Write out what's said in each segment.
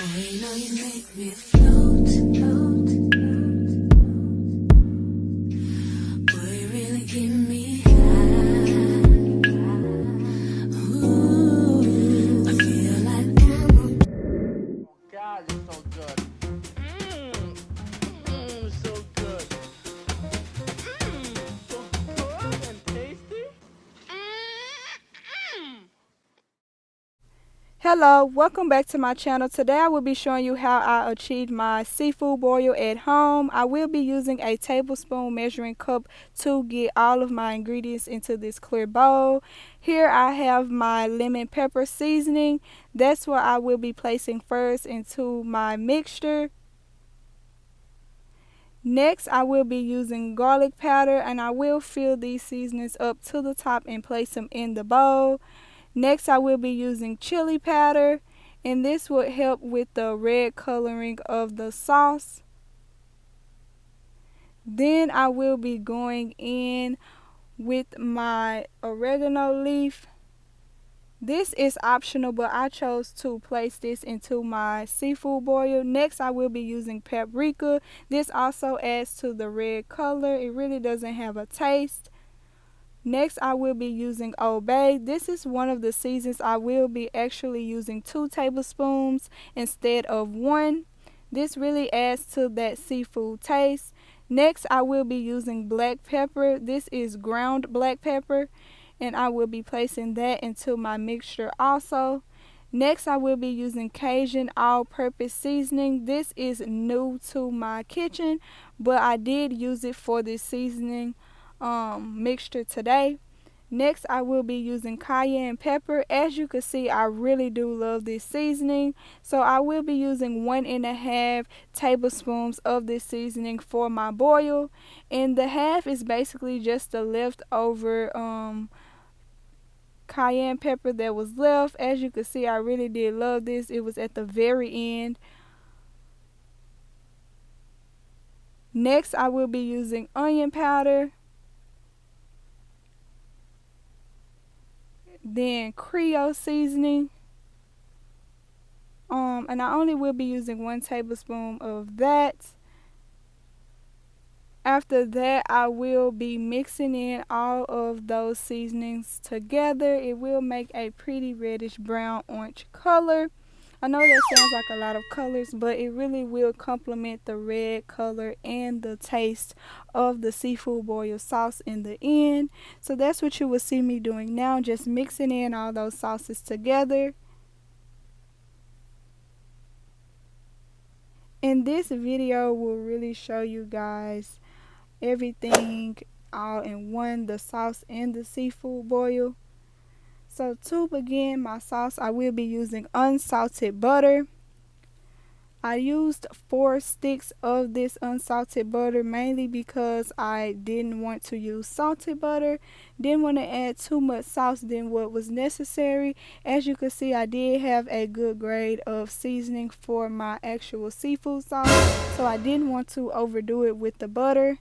you know you make me float, float, float. Boy, you really give me high. Ooh, I feel like God, it's so good. So good. So good and tasty. Hello, welcome back to my channel. Today I will be showing you how I achieved my seafood boil at home. I will be using a tablespoon measuring cup to get all of my ingredients into this clear bowl. Here I have my lemon pepper seasoning. That's what I will be placing first into my mixture. Next, I will be using garlic powder, and I will fill these seasonings up to the top and place them in the bowl. Next, I will be using chili powder, and this will help with the red coloring of the sauce. Then I will be going in with my oregano leaf. This is optional, but I chose to place this into my seafood boil. Next, I will be using paprika. This also adds to the red color. It really doesn't have a taste. Next, I will be using Old Bay. This is one of the seasons I will be actually using 2 tablespoons instead of 1. This really adds to that seafood taste. Next, I will be using black pepper. This is ground black pepper, and I will be placing that into my mixture also. Next, I will be using Cajun all-purpose seasoning. This is new to my kitchen, but I did use it for this seasoning mixture today. Next, I will be using cayenne pepper. As you can see, I really do love this seasoning, so I will be using 1.5 tablespoons of this seasoning for my boil, and the half is basically just the leftover cayenne pepper that was left. As you can see, I really did love this. It was at the very end. Next, I will be using onion powder, then Creole seasoning, and I only will be using 1 tablespoon of that. After that, I will be mixing in all of those seasonings together. It will make a pretty reddish brown orange color. I know that sounds like a lot of colors, but it really will complement the red color and the taste of the seafood boil sauce in the end. So that's what you will see me doing now, just mixing in all those sauces together. And this video will really show you guys everything all in one, the sauce and the seafood boil. So to begin my sauce, I will be using unsalted butter. I used 4 sticks of this unsalted butter mainly because I didn't want to use salted butter. Didn't want to add too much sauce than what was necessary. As you can see, I did have a good grade of seasoning for my actual seafood sauce, so I didn't want to overdo it with the butter.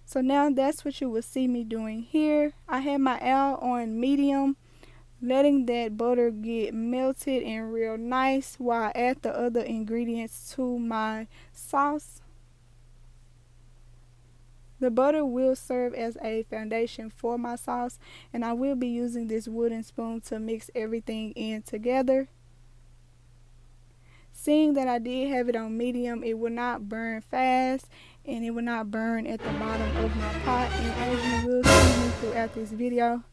So now that's what you will see me doing here. I had my oil on medium, letting that butter get melted and real nice while I add the other ingredients to my sauce. The butter will serve as a foundation for my sauce, and I will be using this wooden spoon to mix everything in together. Seeing that I did have it on medium, it will not burn fast and it will not burn at the bottom of my pot. And as you will see me throughout this video,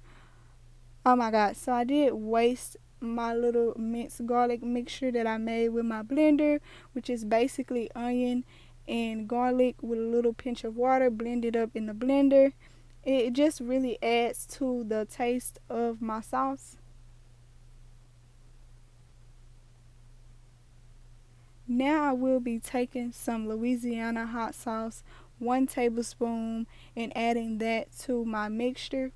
oh my god, so I did waste my little minced garlic mixture that I made with my blender, which is basically onion and garlic with a little pinch of water blended up in the blender. It just really adds to the taste of my sauce. Now I will be taking some Louisiana hot sauce, 1 tablespoon, and adding that to my mixture.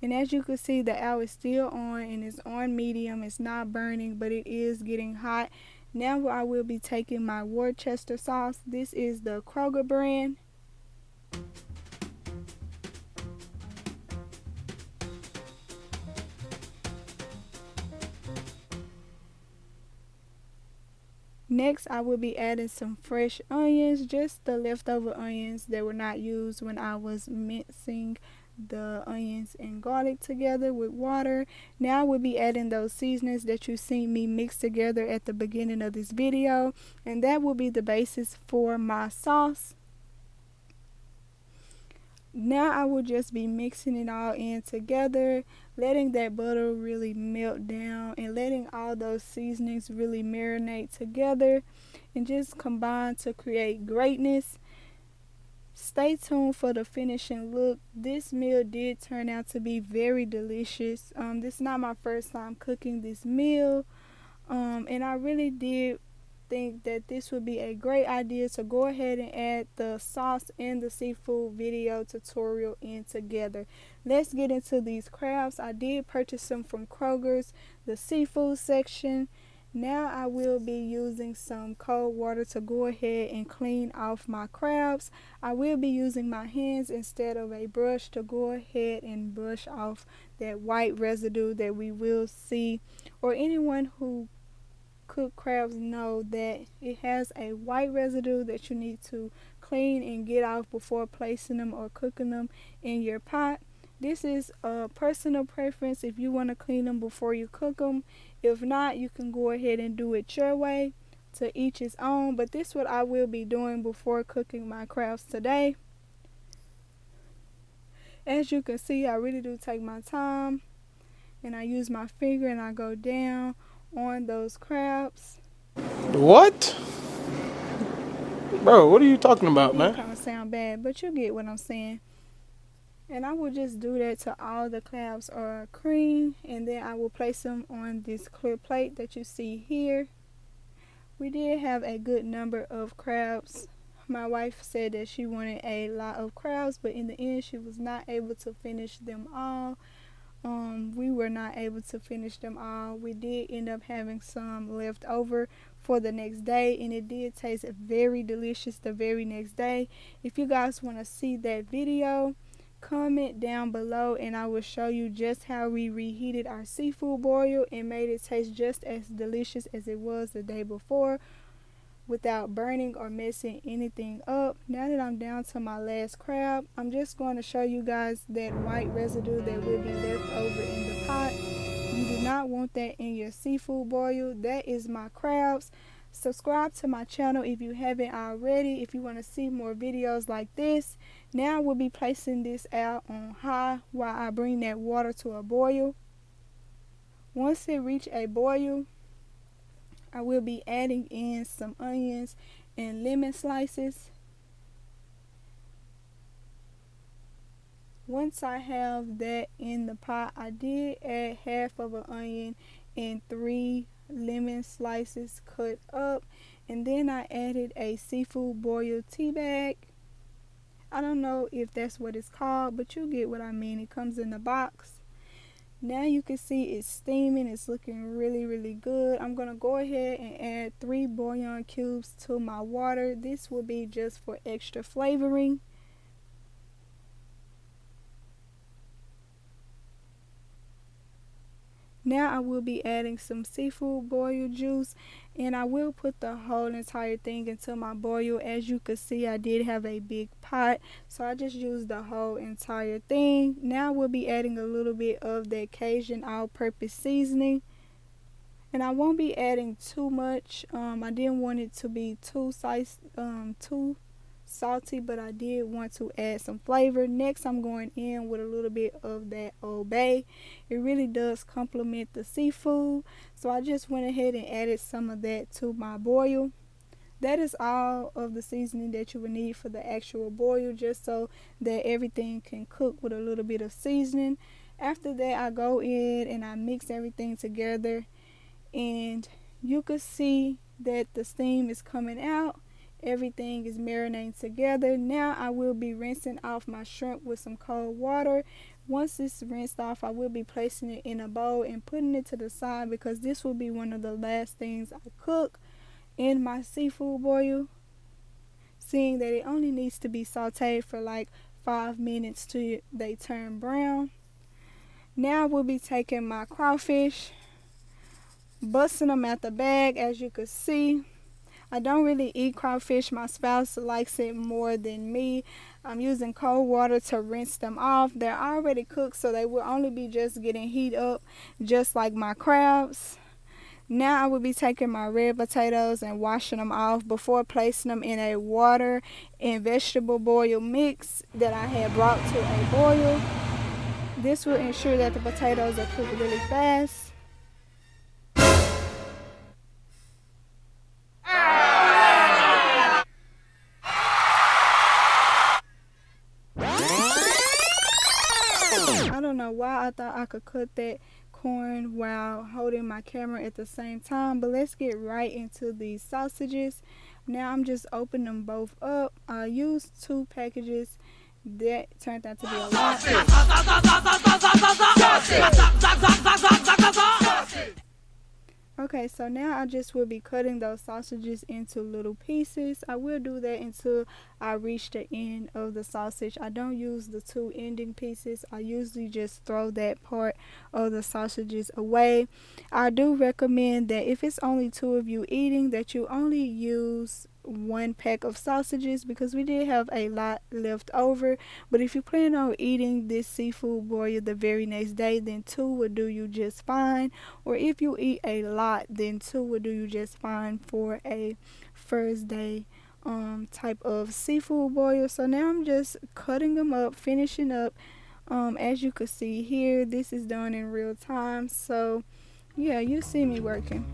And as you can see, the oil is still on and it's on medium. It's not burning, but it is getting hot. Now I will be taking my Worcester sauce. This is the Kroger brand. Next, I will be adding some fresh onions, just the leftover onions that were not used when I was mincing the onions and garlic together with water. Now I will be adding those seasonings that you seen me mix together at the beginning of this video, and that will be the basis for my sauce. Now I will just be mixing it all in together, letting that butter really melt down and letting all those seasonings really marinate together and just combine to create greatness. Stay tuned for the finishing look. This meal did turn out to be very delicious. This is not my first time cooking this meal, and I really did think that this would be a great idea to go ahead and add the sauce and the seafood video tutorial in together. Let's get into these crabs. I did purchase them from Kroger's, the seafood section. Now I will be using some cold water to go ahead and clean off my crabs. I will be using my hands instead of a brush to go ahead and brush off that white residue that we will see, or anyone who cook crabs know that it has a white residue that you need to clean and get off before placing them or cooking them in your pot. This is a personal preference if you want to clean them before you cook them. If not, you can go ahead and do it your way. To each his own, but this is what I will be doing before cooking my crabs today. As you can see, I really do take my time and I use my finger and I go down on those crabs. What? Bro, what are you talking about, It man? kind of sound bad, but you get what I'm saying. And I will just do that to all the crabs are cream, and then I will place them on this clear plate that you see here. We did have a good number of crabs. My wife said that she wanted a lot of crabs, but in the end she was not able to finish them all. We were not able to finish them all. We did end up having some left over for the next day, and it did taste very delicious the very next day. If you guys want to see that video, comment down below and I will show you just how we reheated our seafood boil and made it taste just as delicious as it was the day before, without burning or messing anything up. Now that I'm down to my last crab, I'm just going to show you guys that white residue that will be left over in the pot. You do not want that in your seafood boil. That is my crabs. Subscribe to my channel if you haven't already, if you want to see more videos like this. Now we'll be placing this out on high while I bring that water to a boil. Once it reaches a boil, I will be adding in some onions and lemon slices. Once I have that in the pot, I did add half of an onion and 3 lemon slices cut up, and then I added a seafood boil tea bag. I don't know if that's what it's called, but you get what I mean. It comes in the box. Now you can see it's steaming. It's looking really good. I'm going to go ahead and add 3 Boyon cubes to my water. This will be just for extra flavoring. Now I will be adding some seafood boil juice, and I will put the whole entire thing into my boil. As you can see, I did have a big pot, so I just used the whole entire thing. Now we'll be adding a little bit of that Cajun all-purpose seasoning, and I won't be adding too much. I didn't want it to be too salty, but I did want to add some flavor. Next, I'm going in with a little bit of that Old Bay. It really does complement the seafood, so I just went ahead and added some of that to my boil. That is all of the seasoning that you would need for the actual boil, just so that everything can cook with a little bit of seasoning. After that, I go in and I mix everything together, and you can see that the steam is coming out. Everything is marinating together. Now I will be rinsing off my shrimp with some cold water. Once it's rinsed off, I will be placing it in a bowl and putting it to the side, because this will be one of the last things I cook in my seafood boil, seeing that it only needs to be sauteed for like 5 minutes till they turn brown. Now we'll be taking my crawfish, busting them out the bag. As you can see, I don't really eat crawfish. My spouse likes it more than me. I'm using cold water to rinse them off. They're already cooked, so they will only be just getting heat up, just like my crabs. Now I will be taking my red potatoes and washing them off before placing them in a water and vegetable boil mix that I had brought to a boil. This will ensure that the potatoes are cooked really fast. I don't know why I thought I could cut that corn while holding my camera at the same time, but let's get right into these sausages. Now I'm just opening them both up. I used 2 packages. That turned out to be a lot. Okay, so now I just will be cutting those sausages into little pieces. I will do that until I reach the end of the sausage. I don't use the 2 ending pieces. I usually just throw that part of the sausages away. I do recommend that if it's only 2 of you eating, that you only use 1 pack of sausages, because we did have a lot left over. But if you plan on eating this seafood boil the very next day, then 2 will do you just fine. Or if you eat a lot, then 2 will do you just fine for a first day type of seafood boil. So now I'm just cutting them up, finishing up. As you can see here, this is done in real time. So yeah, you see me working.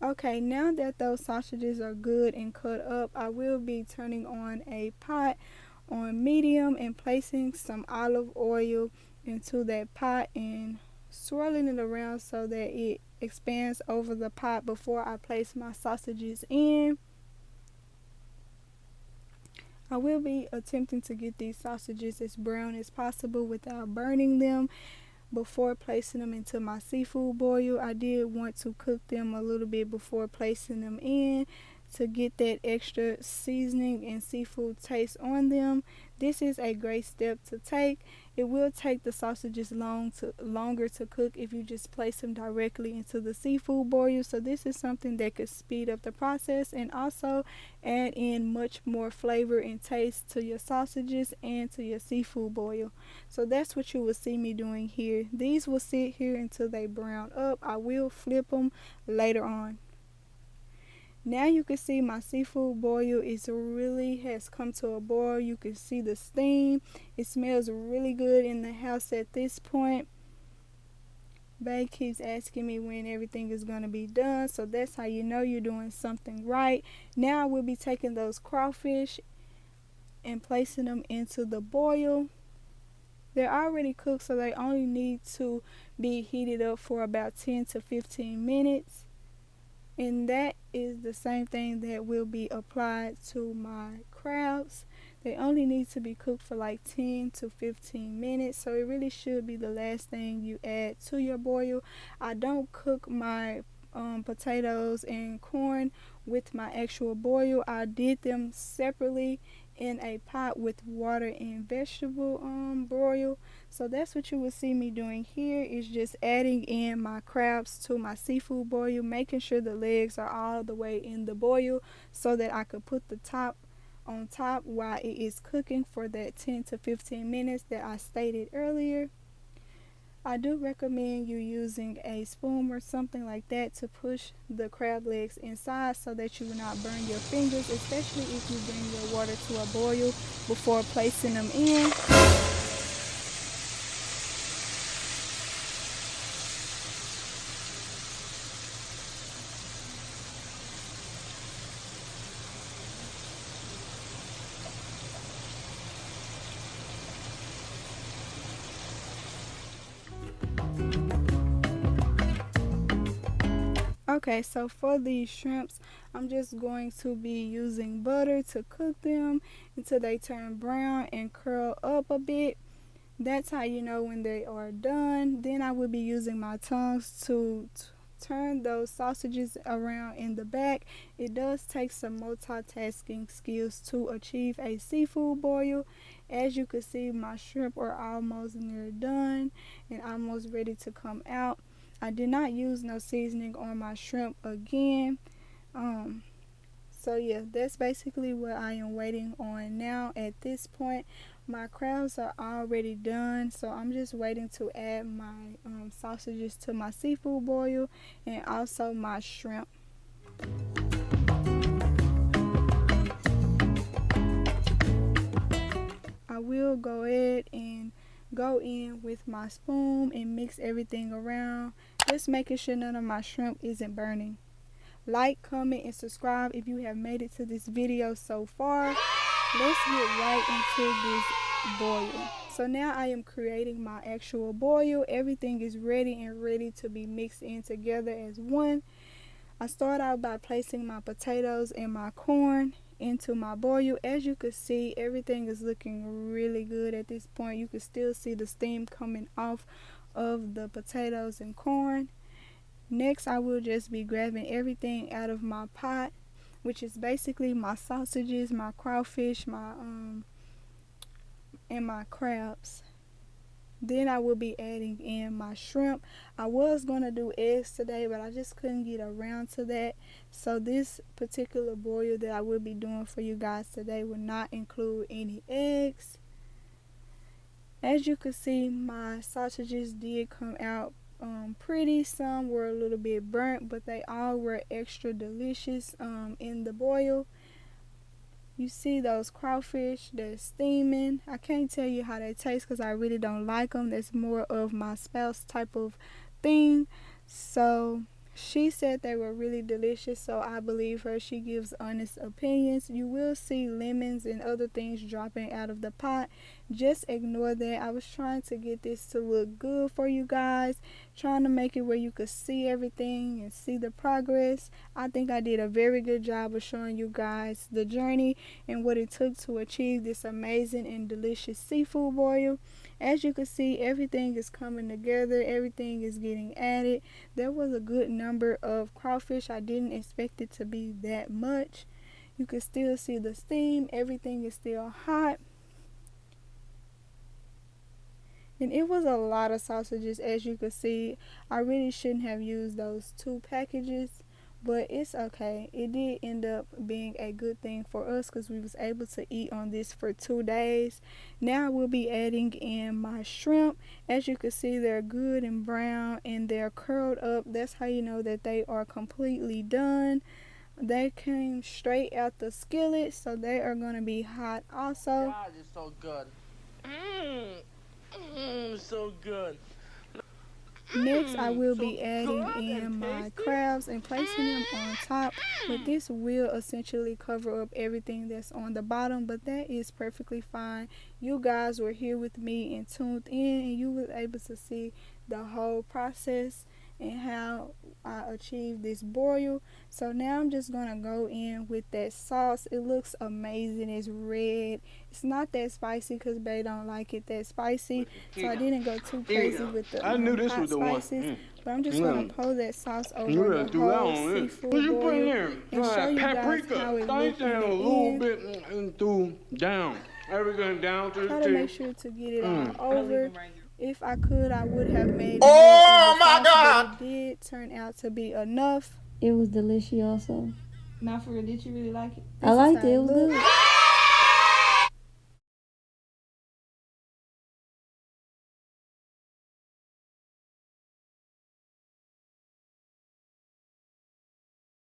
Okay, now that those sausages are good and cut up, I will be turning on a pot on medium and placing some olive oil into that pot and swirling it around so that it expands over the pot before I place my sausages in. I will be attempting to get these sausages as brown as possible without burning them. Before placing them into my seafood boil, I did want to cook them a little bit before placing them in to get that extra seasoning and seafood taste on them. This is a great step to take. It will take the sausages longer to cook if you just place them directly into the seafood boil. So this is something that could speed up the process and also add in much more flavor and taste to your sausages and to your seafood boil. So that's what you will see me doing here. These will sit here until they brown up. I will flip them later on. Now you can see my seafood boil has come to a boil. You can see the steam. It smells really good in the house at this point. Babe keeps asking me when everything is going to be done, so that's how you know you're doing something right. Now I will be taking those crawfish and placing them into the boil. They're already cooked, so they only need to be heated up for about 10 to 15 minutes. And that is the same thing that will be applied to my crabs. They only need to be cooked for like 10 to 15 minutes. So it really should be the last thing you add to your boil. I don't cook my potatoes and corn with my actual boil. I did them separately in a pot with water and vegetable broil. So that's what you will see me doing here, is just adding in my crabs to my seafood boil, making sure the legs are all the way in the boil so that I could put the top on top while it is cooking for that 10 to 15 minutes that I stated earlier. I do recommend you using a spoon or something like that to push the crab legs inside so that you will not burn your fingers, especially if you bring your water to a boil before placing them in. Okay, so for these shrimps, I'm just going to be using butter to cook them until they turn brown and curl up a bit. That's how you know when they are done. Then I will be using my tongs to turn those sausages around in the back. It does take some multitasking skills to achieve a seafood boil. As you can see, my shrimp are almost near done and almost ready to come out. I did not use no seasoning on my shrimp again. So yeah, that's basically what I am waiting on now. At this point, my crabs are already done, so I'm just waiting to add my sausages to my seafood boil and also my shrimp. I will go ahead and go in with my spoon and mix everything around, just making sure none of my shrimp isn't burning. Like, comment, and subscribe if you have made it to this video so far. Let's get right into this boil. So now I am creating my actual boil. Everything is ready and ready to be mixed in together as one. I start out by placing my potatoes and my corn into my boil. As you can see, everything is looking really good at this point. You can still see the steam coming off of the potatoes and corn. Next, I will just be grabbing everything out of my pot, which is basically my sausages, my crawfish, and my crabs. Then I will be adding in my shrimp. I was going to do eggs today, but I just couldn't get around to that. So this particular boil that I will be doing for you guys today will not include any eggs. As you can see, my sausages did come out pretty. Some were a little bit burnt, but they all were extra delicious in the boil. You see those crawfish, they're steaming. I can't tell you how they taste because I really don't like them. That's more of my spouse type of thing. So she said they were really delicious, so I believe her. She gives honest opinions. You will see lemons and other things dropping out of the pot. Just ignore that. I was trying to get this to look good for you guys, trying to make it where you could see everything and see the progress. I think I did a very good job of showing you guys the journey and what it took to achieve this amazing and delicious seafood boil. As you can see, everything is coming together. Everything is getting added. There was a good number of crawfish. I didn't expect it to be that much. You can still see the steam. Everything is still hot. And it was a lot of sausages, as you can see. I really shouldn't have used those 2 packages, but it's okay. It did end up being a good thing for us because we was able to eat on this for 2 days. Now we'll be adding in my shrimp. As you can see, they're good and brown and they're curled up. That's how you know that they are completely done. They came straight out the skillet, so they are going to be hot also. God, it's so good. So good. Next, I will be adding in my crabs and placing them on top, but this will essentially cover up everything that's on the bottom, but that is perfectly fine. You guys were here with me and tuned in, and you were able to see the whole process and how I achieved this boil. So now I'm just gonna go in with that sauce. It looks amazing. It's red. It's not that spicy because Bae don't like it that spicy, so I didn't go too crazy with the I knew this hot was the one. spices. But I'm just gonna pour that sauce over You the gotta do that whole on it. seafood What you put in boil there? and show you guys Paprika. how it Things looked in down a the little end. bit and through down. Everything down to the Try tip. to make sure to get it all over. If I could, I would have made Oh more of the my sauce, God! but it did turn out to be enough. It was delicious also. Not for real, did you really like it? I liked it. It was good.